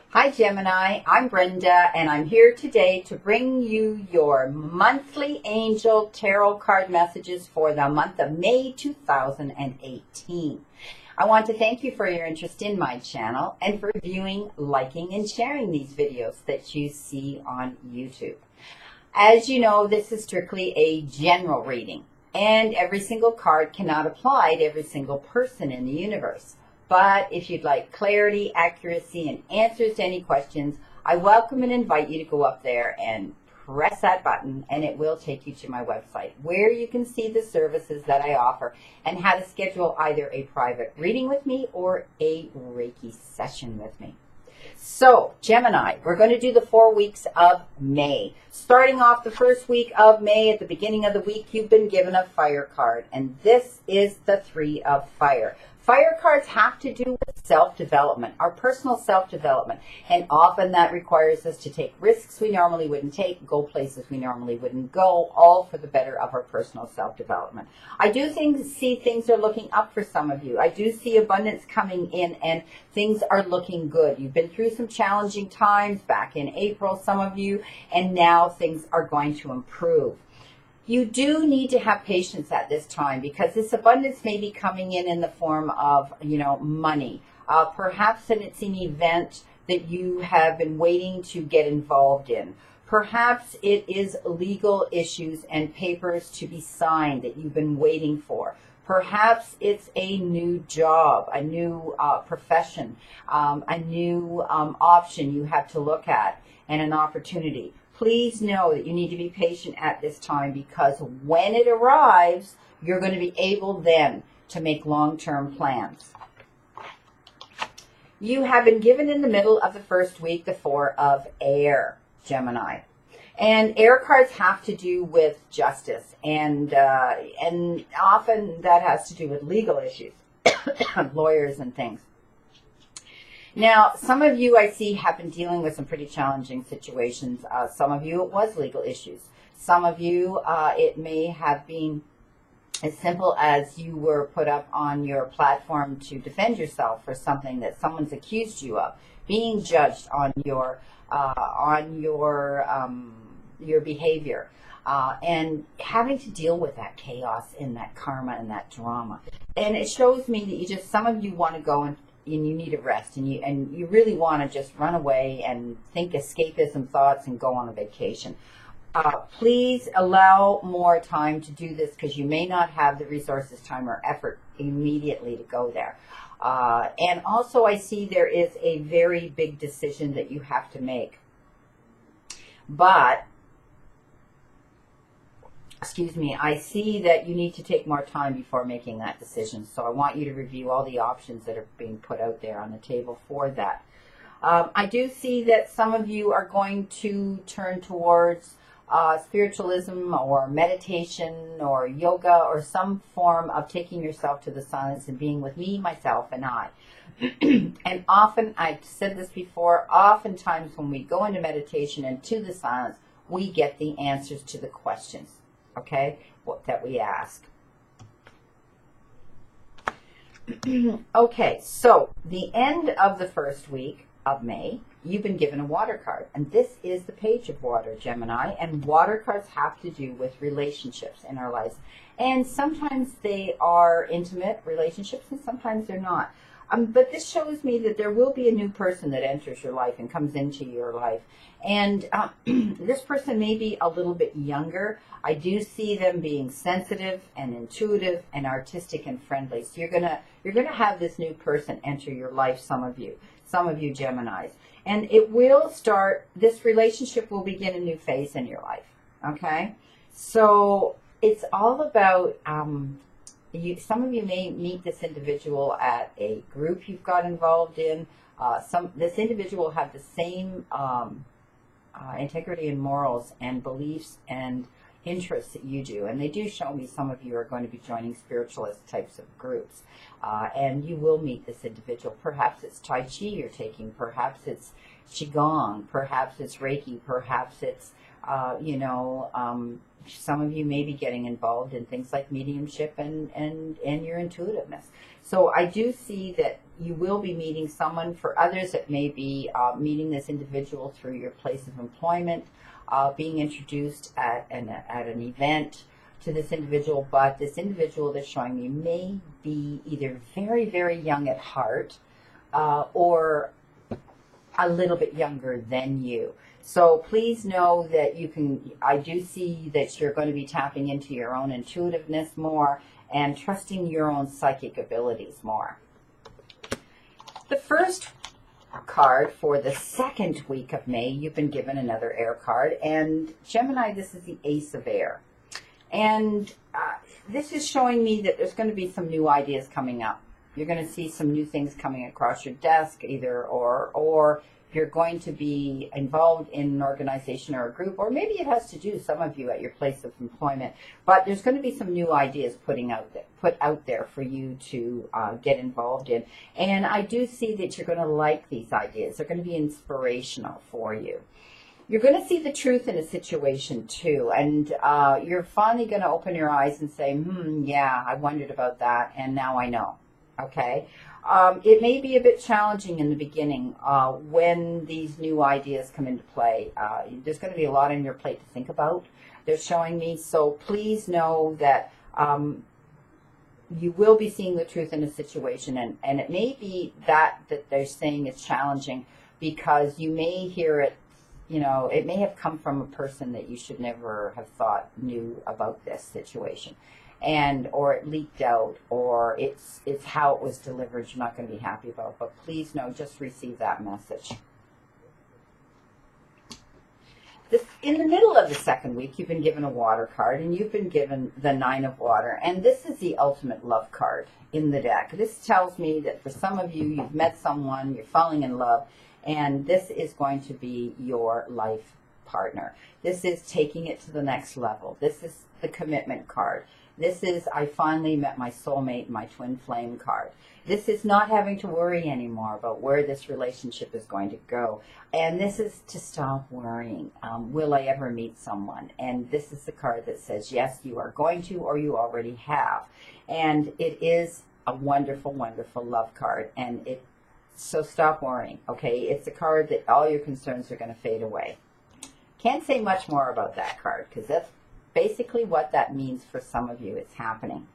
Hi Gemini, I'm Brenda and I'm here today to bring you your monthly angel tarot card messages for the month of May 2018. I want to thank you for your interest in my channel and for viewing, liking, and sharing these videos that you see on YouTube. As you know, this is strictly a general reading, and every single card cannot apply to every single person in the universe. But if you'd like clarity, accuracy, and answers to any questions, I welcome and invite you to go up there and press that button, and it will take you to my website where you can see the services that I offer and how to schedule either a private reading with me or a Reiki session with me. So, Gemini, we're going to do the 4 weeks of May. Starting off the first week of May, at the beginning of the week, you've been given a fire card, and this is the 3 of Fire. Fire cards have to do with self-development, our personal self-development, and often that requires us to take risks we normally wouldn't take, go places we normally wouldn't go, all for the better of our personal self-development. I do see things are looking up for some of you. I do see abundance coming in, and things are looking good. You've been through some challenging times back in April, some of you, and now things are going to improve. You do need to have patience at this time because this abundance may be coming in the form of, money. Perhaps it's an event that you have been waiting to get involved in. Perhaps it is legal issues and papers to be signed that you've been waiting for. Perhaps it's a new job, a new profession, a new option you have to look at, and an opportunity. Please know that you need to be patient at this time because when it arrives, you're going to be able then to make long-term plans. You have been given in the middle of the first week the 4 of Air, Gemini. And air cards have to do with justice, and often that has to do with legal issues, lawyers and things. Now, some of you I see have been dealing with some pretty challenging situations. Some of you it was legal issues. Some of you it may have been as simple as you were put up on your platform to defend yourself for something that someone's accused you of, being judged on your behavior, and having to deal with that chaos and that karma and that drama. And it shows me that some of you want to go and you need a rest, and you really want to just run away and think escapism thoughts and go on a vacation. Please allow more time to do this because you may not have the resources, time, or effort immediately to go there. And also I see there is a very big decision that you have to make. But I see that you need to take more time before making that decision. So I want you to review all the options that are being put out there on the table for that. I do see that some of you are going to turn towards spiritualism or meditation or yoga or some form of taking yourself to the silence and being with me, myself, and I. And often, I've said this before, oftentimes when we go into meditation and to the silence, we get the answers to the questions. Okay, that we ask. Okay, so the end of the first week of May, you've been given a water card, and this is the Page of Water, Gemini, and water cards have to do with relationships in our lives, and sometimes they are intimate relationships, and sometimes they're not. But this shows me that there will be a new person that enters your life and comes into your life. And this person may be a little bit younger. I do see them being sensitive and intuitive and artistic and friendly. So you're gonna have this new person enter your life, some of you Geminis. And it will start, this relationship will begin a new phase in your life. Okay? So it's all about some of you may meet this individual at a group you've got involved in. This individual will have the same integrity and morals and beliefs and interests that you do. And they do show me some of you are going to be joining spiritualist types of groups. And you will meet this individual. Perhaps it's Tai Chi you're taking. Perhaps it's Qigong. Perhaps it's Reiki. Perhaps it's, some of you may be getting involved in things like mediumship and your intuitiveness. So I do see that you will be meeting someone. For others, it may be meeting this individual through your place of employment, being introduced at an event to this individual. But this individual that's showing me may be either very, very young at heart or a little bit younger than you. So please know that I do see that you're going to be tapping into your own intuitiveness more and trusting your own psychic abilities more. The first card for the second week of May, you've been given another air card. And Gemini, this is the Ace of Air. And this is showing me that there's going to be some new ideas coming up. You're going to see some new things coming across your desk, either or you're going to be involved in an organization or a group, or maybe it has to do, some of you, at your place of employment. But there's going to be some new ideas put out there for you to get involved in. And I do see that you're going to like these ideas. They're going to be inspirational for you. You're going to see the truth in a situation too, and you're finally going to open your eyes and say, yeah, I wondered about that, and now I know. Okay? It may be a bit challenging in the beginning when these new ideas come into play. There's going to be a lot on your plate to think about, they're showing me. So please know that you will be seeing the truth in a situation. And it may be that they're saying is challenging because you may hear it, it may have come from a person that you should never have thought knew about this situation. Or it leaked out, or it's how it was delivered you're not going to be happy about. But please know, just receive that message. In the middle of the second week, you've been given a water card, and you've been given the Nine of Water. And this is the ultimate love card in the deck. This tells me that for some of you, you've met someone, you're falling in love, and this is going to be your life partner. This is taking it to the next level. This is the commitment card. This is, I finally met my soulmate, my twin flame card. This is not having to worry anymore about where this relationship is going to go. And this is to stop worrying. Will I ever meet someone? And this is the card that says, yes, you are going to, or you already have. And it is a wonderful, wonderful love card. So stop worrying, okay? It's a card that all your concerns are going to fade away. Can't say much more about that card because that's basically what that means for some of you. It's happening.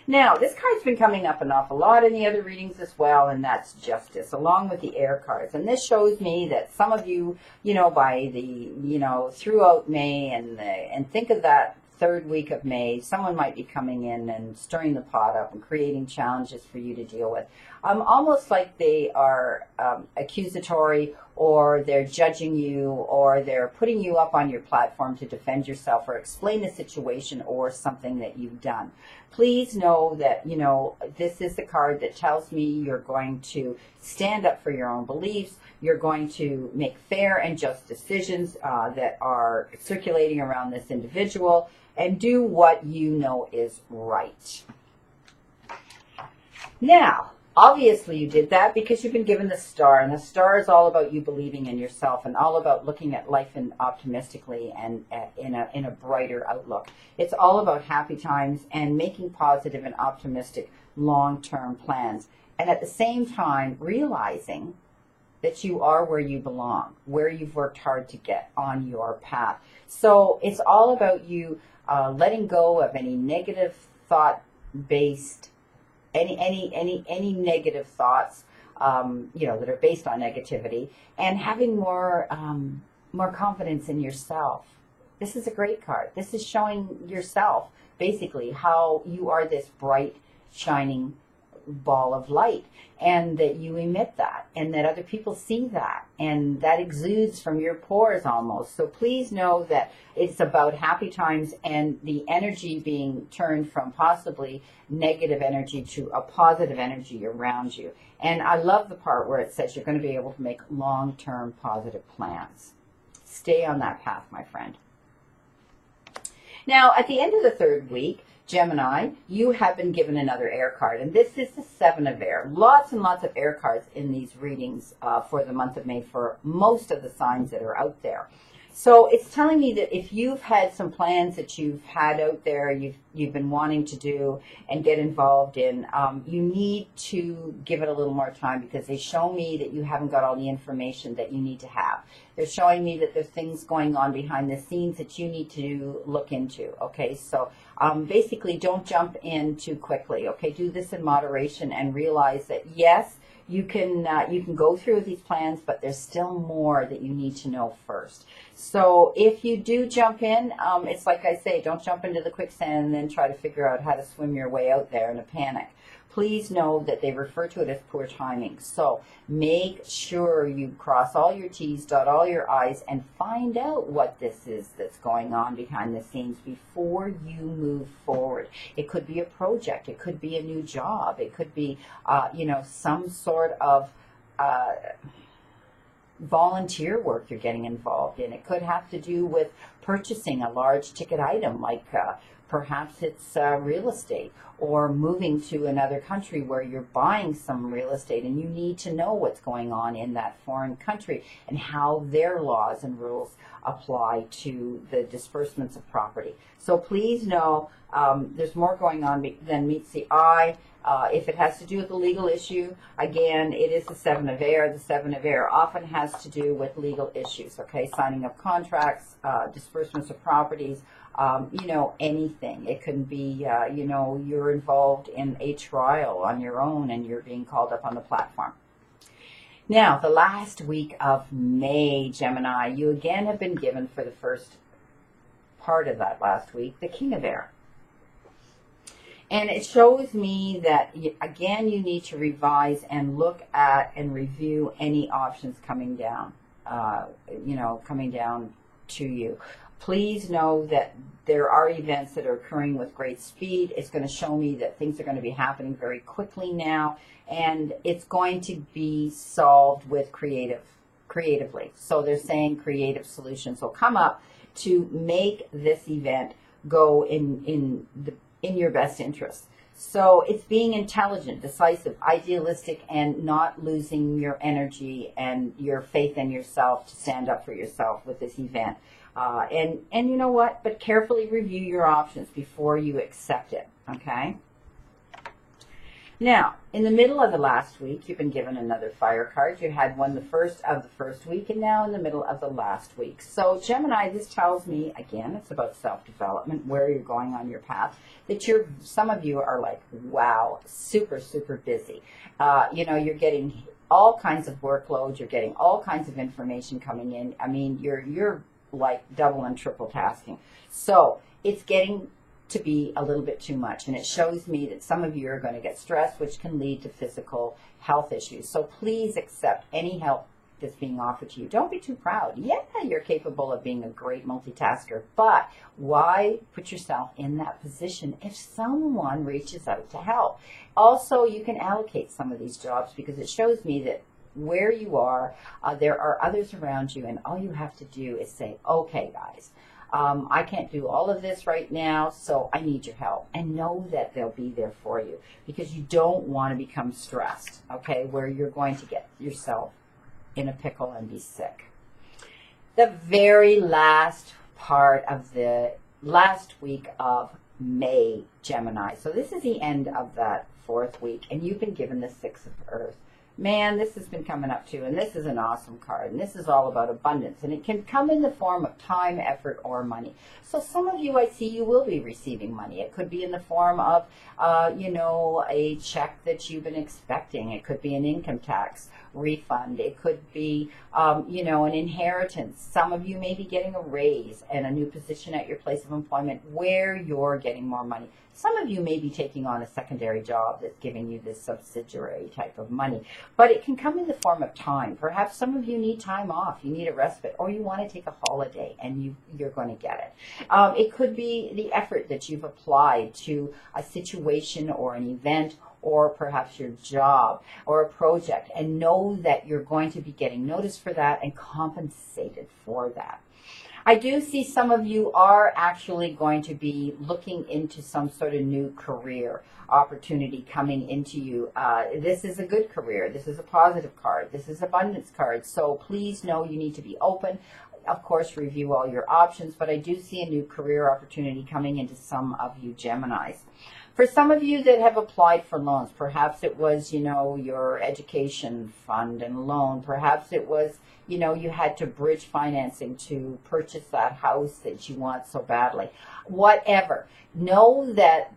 Now, this card's been coming up an awful lot in the other readings as well, and that's Justice, along with the air cards. And this shows me that some of you, by the, throughout May and think of that third week of May, someone might be coming in and stirring the pot up and creating challenges for you to deal with. Almost like they are accusatory, or they're judging you, or they're putting you up on your platform to defend yourself or explain a situation or something that you've done. Please know that, this is the card that tells me you're going to stand up for your own beliefs. You're going to make fair and just decisions that are circulating around this individual, and do what you know is right. Now, obviously you did that because you've been given the Star, and the Star is all about you believing in yourself and all about looking at life optimistically and in a brighter outlook. It's all about happy times and making positive and optimistic long-term plans, and at the same time realizing that you are where you belong, where you've worked hard to get on your path. So it's all about you letting go of any negative thought-based, any negative thoughts, that are based on negativity, and having more confidence in yourself. This is a great card. This is showing yourself basically how you are this bright, shining ball of light, and that you emit that, and that other people see that, and that exudes from your pores almost. So please know that it's about happy times and the energy being turned from possibly negative energy to a positive energy around you. And I love the part where it says you're going to be able to make long-term positive plans. Stay on that path, my friend. Now, at the end of the third week, Gemini, you have been given another air card, and this is the Seven of Air. Lots and lots of air cards in these readings for the month of May for most of the signs that are out there. So it's telling me that if you've had some plans that you've had out there, you've been wanting to do and get involved in, you need to give it a little more time, because they show me that you haven't got all the information that you need to have. They're showing me that there's things going on behind the scenes that you need to look into. Okay, so basically don't jump in too quickly. Okay, do this in moderation and realize that yes, you can go through these plans, but there's still more that you need to know first. So if you do jump in, it's like I say, don't jump into the quicksand and then try to figure out how to swim your way out there in a panic. Please know that they refer to it as poor timing. So make sure you cross all your T's, dot all your I's, and find out what this is that's going on behind the scenes before you move forward. It could be a project. It could be a new job. It could be, some sort of volunteer work you're getting involved in. It could have to do with purchasing a large ticket item, like perhaps it's real estate, or moving to another country where you're buying some real estate and you need to know what's going on in that foreign country and how their laws and rules apply to the disbursements of property. So please know there's more going on than meets the eye. If it has to do with a legal issue, again, it is the Seven of Air. The Seven of Air often has to do with legal issues, okay? Signing of contracts, disbursements of properties, anything. It can be, you're involved in a trial on your own and you're being called up on the platform. Now, the last week of May, Gemini, you again have been given for the first part of that last week, the King of Air. And it shows me that, again, you need to revise and look at and review any options coming down, coming down to you. Please know that there are events that are occurring with great speed. It's going to show me that things are going to be happening very quickly now, and it's going to be solved with creatively. So they're saying creative solutions will come up to make this event go in your best interest. So it's being intelligent, decisive, idealistic, and not losing your energy and your faith in yourself to stand up for yourself with this event. And you know what? But carefully review your options before you accept it, okay? Now, in the middle of the last week, you've been given another fire card. You had one the first of the first week, and now in the middle of the last week. So, Gemini, this tells me, again, it's about self-development, where you're going on your path, that some of you are like, wow, super, super busy. You're getting all kinds of workloads. You're getting all kinds of information coming in. I mean, you're like double and triple tasking. So, it's getting to be a little bit too much, and it shows me that some of you are going to get stressed, which can lead to physical health issues. So please accept any help that's being offered to you. Don't be too proud. Yeah, you're capable of being a great multitasker, but why put yourself in that position if someone reaches out to help? Also, you can allocate some of these jobs, because it shows me that where you are, there are others around you, and all you have to do is say, okay, guys, I can't do all of this right now, so I need your help. And know that they'll be there for you, because you don't want to become stressed, okay, where you're going to get yourself in a pickle and be sick. The very last part of the last week of May, Gemini. So this is the end of that fourth week, and you've been given the Six of Earth. Man, this has been coming up too, and this is an awesome card, and this is all about abundance, and it can come in the form of time, effort, or money. So some of you, I see, you will be receiving money. It could be in the form of, a check that you've been expecting. It could be an income tax refund. It could be, an inheritance. Some of you may be getting a raise and a new position at your place of employment where you're getting more money. Some of you may be taking on a secondary job that's giving you this subsidiary type of money, but it can come in the form of time. Perhaps some of you need time off, you need a respite, or you want to take a holiday, and you're going to get it. It could be the effort that you've applied to a situation or an event, or perhaps your job or a project, and know that you're going to be getting notice for that and compensated for that. I do see some of you are actually going to be looking into some sort of new career opportunity coming into you. This is a good career. This is a positive card. This is abundance card. So please know you need to be open. of course, review all your options, but I do see a new career opportunity coming into some of you Geminis. For some of you that have applied for loans, perhaps it was, your education fund and loan. Perhaps it was, you had to bridge financing to purchase that house that you want so badly. Whatever. Know that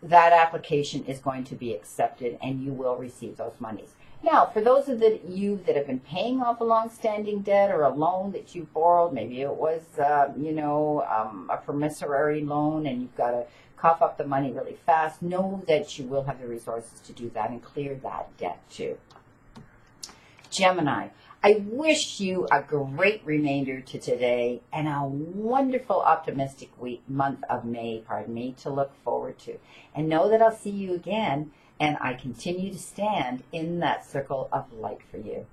that application is going to be accepted and you will receive those monies. Now, for those of you that have been paying off a long-standing debt or a loan that you borrowed, maybe it was, a promissory loan and you've got to cough up the money really fast, know that you will have the resources to do that and clear that debt too. Gemini, I wish you a great remainder to today and a wonderful, optimistic month of May, to look forward to. And know that I'll see you again, and I continue to stand in that circle of light for you.